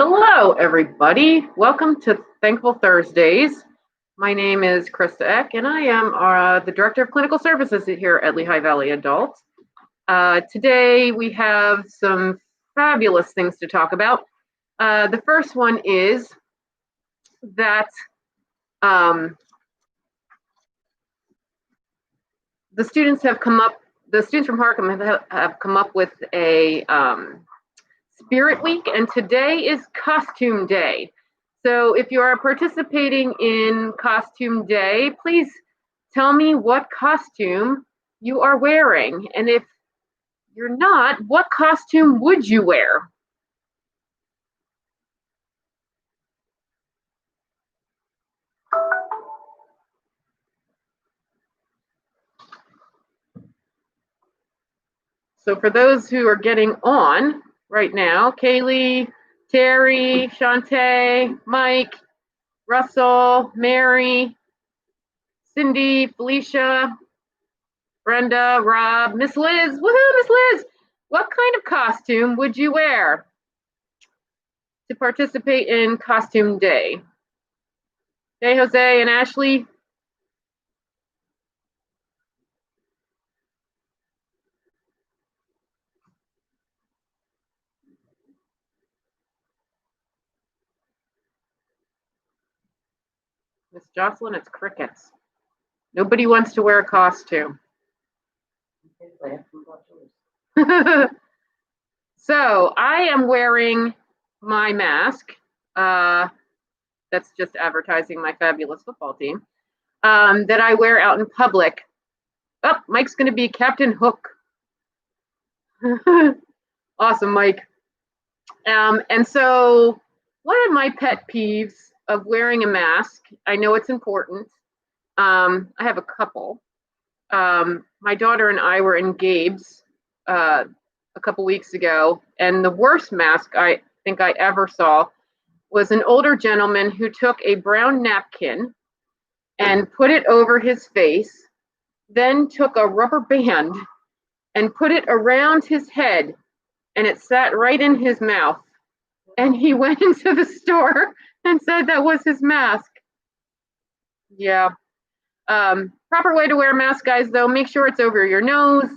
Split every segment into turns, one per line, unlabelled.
Hello, everybody. Welcome to Thankful Thursdays. My name is Krista Eck, and I am the Director of Clinical Services here at Lehigh Valley Adult. Today, we have some fabulous things to talk about. The first one is that the students from Harcum have come up with a Spirit Week, and today is Costume Day. So if you are participating in Costume Day, please tell me what costume you are wearing. And if you're not, what costume would you wear? So for those who are getting on right now, Kaylee, Terry, Shantae, Mike, Russell, Mary, Cindy, Felicia, Brenda, Rob, Miss Liz. Woohoo, Miss Liz! What kind of costume would you wear to participate in Costume Day? Hey, Jose and Ashley. Miss Jocelyn, it's crickets. Nobody wants to wear a costume. So I am wearing my mask. That's just advertising my fabulous football team that I wear out in public. Oh, Mike's going to be Captain Hook. Awesome, Mike. And so one of my pet peeves of wearing a mask, I know it's important. I have a couple. My daughter and I were in Gabe's a couple weeks ago, and the worst mask I think I ever saw was an older gentleman who took a brown napkin and put it over his face, then took a rubber band and put it around his head, and it sat right in his mouth. And he went into the store and said that was his mask. Yeah. Proper way to wear a mask, guys, though, make sure it's over your nose.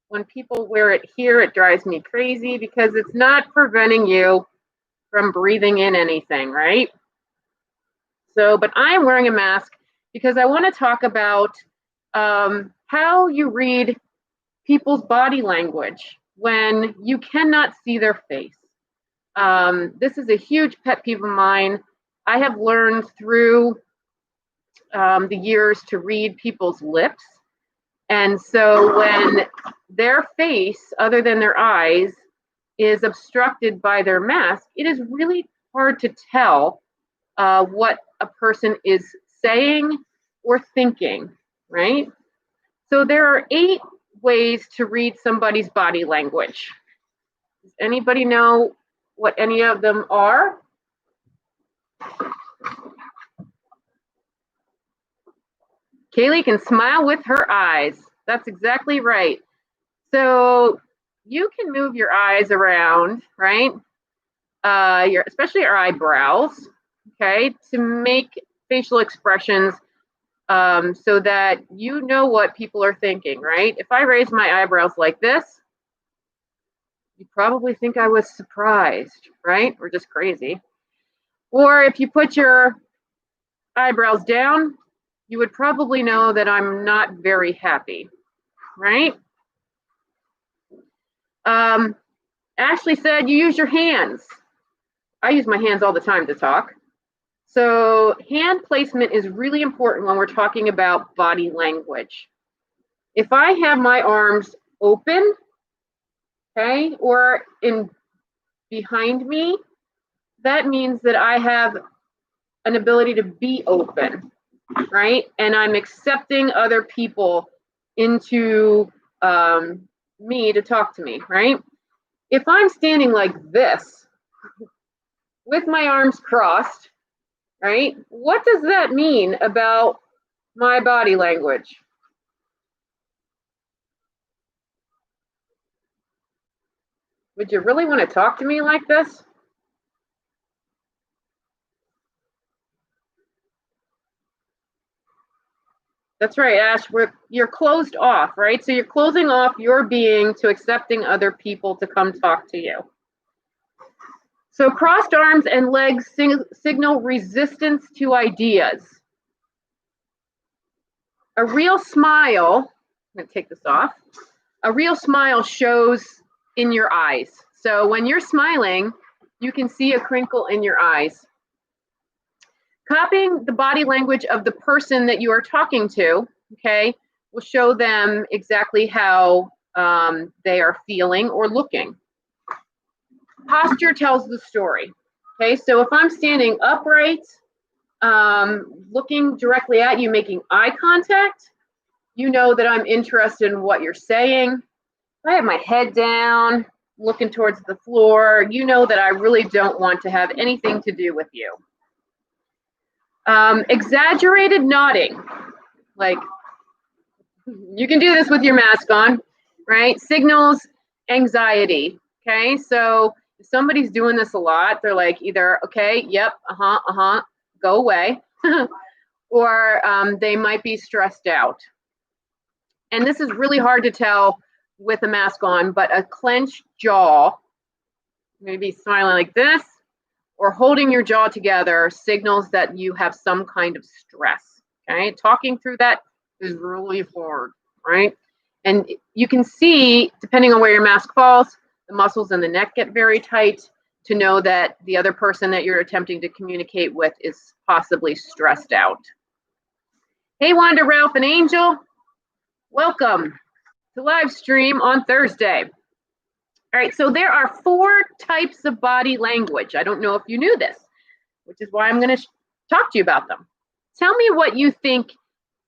When people wear it here, it drives me crazy because it's not preventing you from breathing in anything, right? So, but I am wearing a mask because I want to talk about how you read people's body language when you cannot see their face. This is a huge pet peeve of mine. I have learned through the years to read people's lips. And so when their face, other than their eyes, is obstructed by their mask, it is really hard to tell what a person is saying or thinking, right? So there are 8 ways to read somebody's body language. Does anybody know what any of them are? Kaylee can smile with her eyes. That's exactly right. So you can move your eyes around, right? Especially your eyebrows, okay, to make facial expressions so that you know what people are thinking, right? If I raise my eyebrows like this, you probably think I was surprised, right? Or just crazy. Or if you put your eyebrows down, you would probably know that I'm not very happy, right? Ashley said you use your hands. I use my hands all the time to talk. So hand placement is really important when we're talking about body language. If I have my arms open, okay, or in behind me, that means that I have an ability to be open, right? And I'm accepting other people into me to talk to me, right? If I'm standing like this with my arms crossed, right? What does that mean about my body language? Would you really want to talk to me like this? That's right, Ash. You're closed off, right? So you're closing off your being to accepting other people to come talk to you. So crossed arms and legs signal resistance to ideas. A real smile, I'm going to take this off. A real smile shows in your eyes. So when you're smiling, you can see a crinkle in your eyes. Copying the body language of the person that you are talking to, okay, will show them exactly how they are feeling or looking. Posture tells the story. Okay, so if I'm standing upright, looking directly at you, making eye contact, you know that I'm interested in what you're saying. If I have my head down, looking towards the floor, you know that I really don't want to have anything to do with you. Exaggerated nodding, like you can do this with your mask on, right? Signals anxiety, okay? So if somebody's doing this a lot, they're like either, okay, yep, go away, or they might be stressed out. And this is really hard to tell with a mask on, but a clenched jaw, maybe smiling like this, or holding your jaw together signals that you have some kind of stress, okay? Talking through that is really hard, right? And you can see, depending on where your mask falls, the muscles in the neck get very tight to know that the other person that you're attempting to communicate with is possibly stressed out. Hey, Wanda, Ralph, and Angel, welcome to live stream on Thursday. All right, so there are 4 types of body language. I don't know if you knew this, which is why I'm going to talk to you about them. Tell me what you think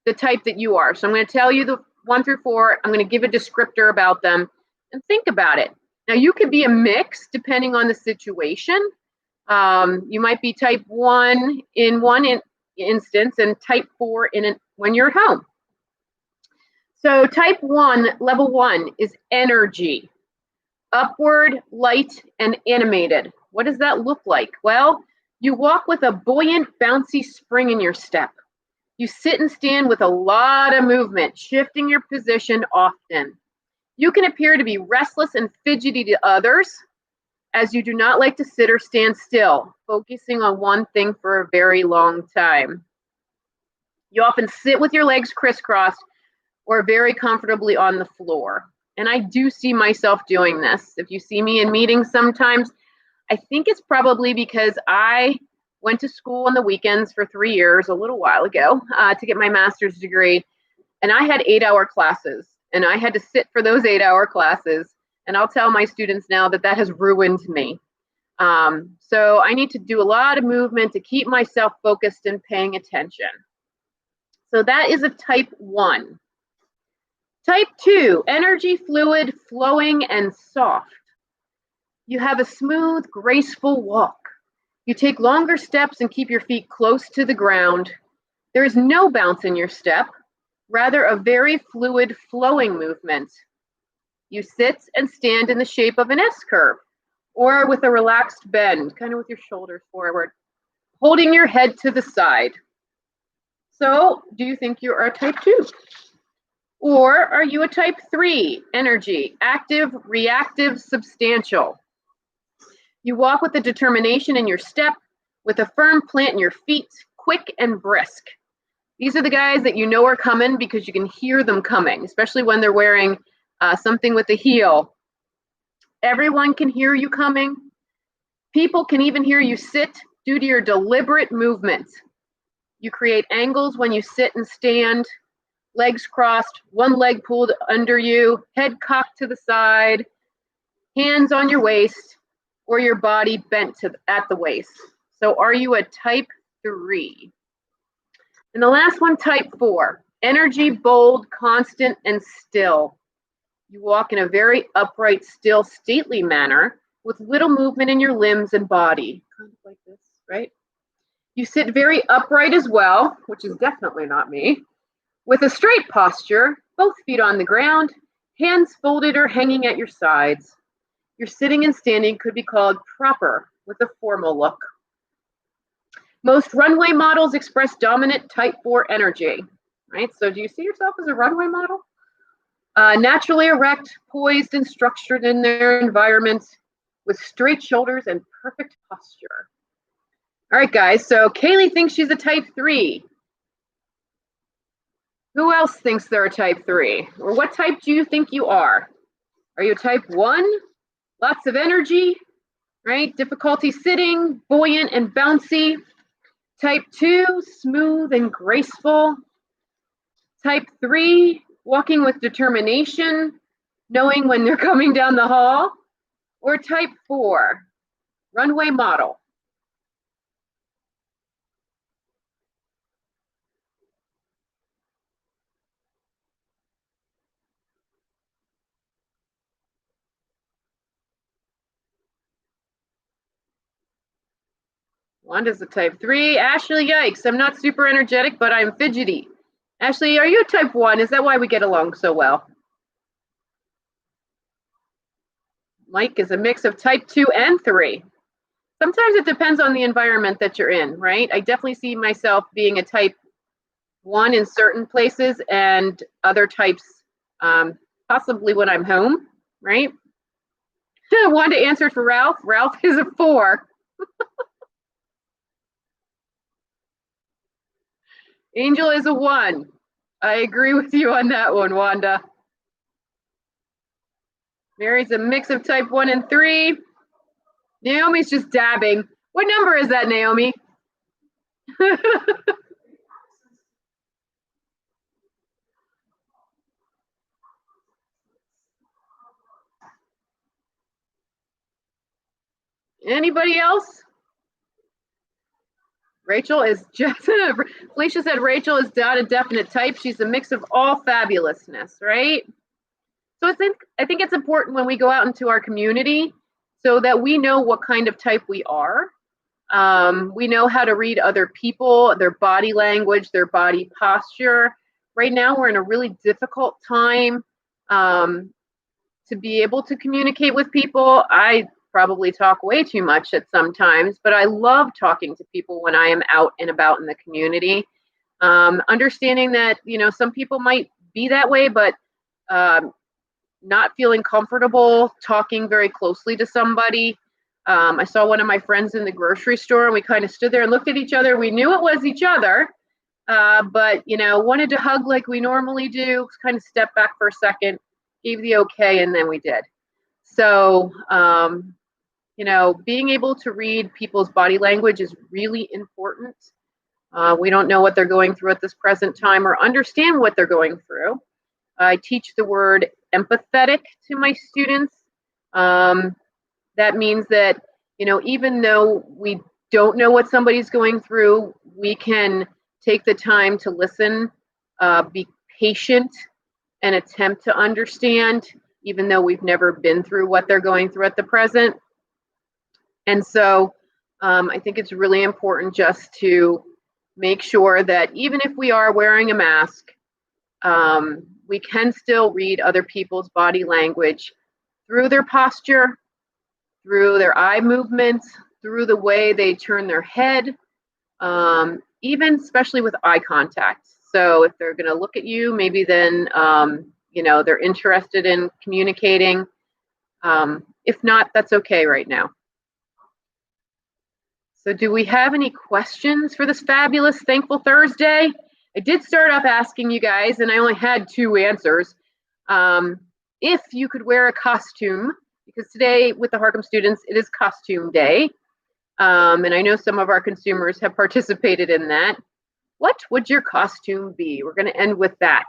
the type that you are. So I'm going to tell you the 1 through 4. I'm going to give a descriptor about them and think about it. Now, you could be a mix depending on the situation. You might be type 1 in one instance and type 4 when you're at home. So type 1, level 1 is energy. Upward, light, and animated. What does that look like? Well, you walk with a buoyant, bouncy spring in your step. You sit and stand with a lot of movement, shifting your position often. You can appear to be restless and fidgety to others, as you do not like to sit or stand still, focusing on one thing for a very long time. You often sit with your legs crisscrossed or very comfortably on the floor. And I do see myself doing this. If you see me in meetings sometimes, I think it's probably because I went to school on the weekends for 3 years, a little while ago, to get my master's degree. And I had 8-hour classes, and I had to sit for those 8-hour classes. And I'll tell my students now that that has ruined me. So I need to do a lot of movement to keep myself focused and paying attention. So that is a type 1. Type 2, energy, fluid, flowing, and soft. You have a smooth, graceful walk. You take longer steps and keep your feet close to the ground. There is no bounce in your step, rather a very fluid, flowing movement. You sit and stand in the shape of an S-curve, or with a relaxed bend, kind of with your shoulders forward, holding your head to the side. So, do you think you are a type 2? Or are you a type 3, energy, active, reactive, substantial? You walk with a determination in your step, with a firm plant in your feet, quick and brisk. These are the guys that you know are coming because you can hear them coming, especially when they're wearing something with a heel. Everyone can hear you coming. People can even hear you sit due to your deliberate movement. You create angles when you sit and stand. Legs crossed, one leg pulled under you, head cocked to the side, hands on your waist, or your body bent at the waist. So are you a type 3? And the last one, type 4, energy, bold, constant, and still. You walk in a very upright, still, stately manner with little movement in your limbs and body. Kind of like this, right? You sit very upright as well, which is definitely not me. With a straight posture, both feet on the ground, hands folded or hanging at your sides. Your sitting and standing could be called proper with a formal look. Most runway models express dominant type 4 energy. right? So do you see yourself as a runway model? Naturally erect, poised, and structured in their environment with straight shoulders and perfect posture. All right, guys. So Kaylee thinks she's a type 3. Who else thinks they're a type 3? Or what type do you think you are? Are you a type 1? Lots of energy, right? Difficulty sitting, buoyant and bouncy. Type 2, smooth and graceful. Type 3, walking with determination, knowing when they're coming down the hall. Or type 4, runway model. Wanda's a type 3. Ashley, yikes, I'm not super energetic, but I'm fidgety. Ashley, are you a type 1? Is that why we get along so well? Mike is a mix of type 2 and 3. Sometimes it depends on the environment that you're in, right? I definitely see myself being a type 1 in certain places and other types, possibly when I'm home, right? Wanda answered for Ralph. Ralph is a 4. Angel is a 1. I agree with you on that one, Wanda. Mary's a mix of type 1 and 3. Naomi's just dabbing. What number is that, Naomi? Anybody else? Rachel is just, Felicia said Rachel is not a definite type. She's a mix of all fabulousness, right? So I think it's important when we go out into our community so that we know what kind of type we are. We know how to read other people, their body language, their body posture. Right now, we're in a really difficult time to be able to communicate with people. I probably talk way too much at sometimes, but I love talking to people when I am out and about in the community. Understanding that, some people might be that way, but not feeling comfortable talking very closely to somebody. I saw one of my friends in the grocery store and we kind of stood there and looked at each other. We knew it was each other, but, wanted to hug like we normally do, kind of step back for a second, gave the okay, and then we did. So, being able to read people's body language is really important. We don't know what they're going through at this present time or understand what they're going through. I teach the word empathetic to my students. That means that, even though we don't know what somebody's going through, we can take the time to listen, be patient, and attempt to understand, even though we've never been through what they're going through at the present. And so I think it's really important just to make sure that even if we are wearing a mask, we can still read other people's body language through their posture, through their eye movements, through the way they turn their head, even especially with eye contact. So if they're going to look at you, maybe then, they're interested in communicating. If not, that's okay right now. So do we have any questions for this fabulous Thankful Thursday? I did start off asking you guys, and I only had 2 answers. If you could wear a costume, because today with the Harcum students, it is costume day. And I know some of our consumers have participated in that. What would your costume be? We're going to end with that.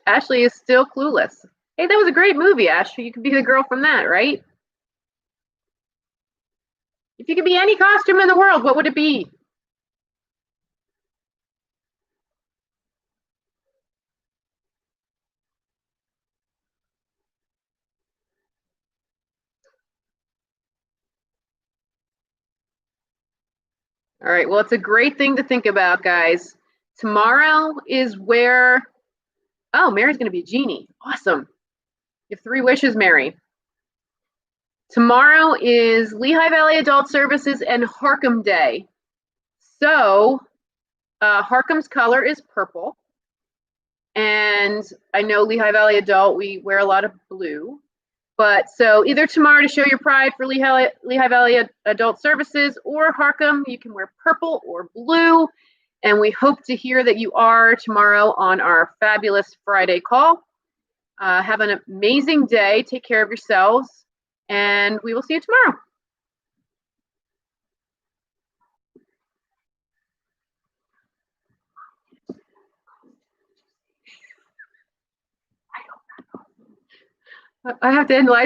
Ashley is still clueless. Hey, that was a great movie, Ashley. You could be the girl from that, right? If you could be any costume in the world, what would it be? All right, well, it's a great thing to think about, guys. Tomorrow is where, oh, Mary's going to be a genie. Awesome. You have 3 wishes, Mary. Tomorrow is Lehigh Valley Adult Services and Harcum Day. So Harcum's color is purple. And I know Lehigh Valley Adult, we wear a lot of blue. But so either tomorrow to show your pride for Lehigh Valley Adult Services or Harcum, you can wear purple or blue. And we hope to hear that you are tomorrow on our fabulous Friday call. Have an amazing day. Take care of yourselves. And we will see you tomorrow. I have to end live.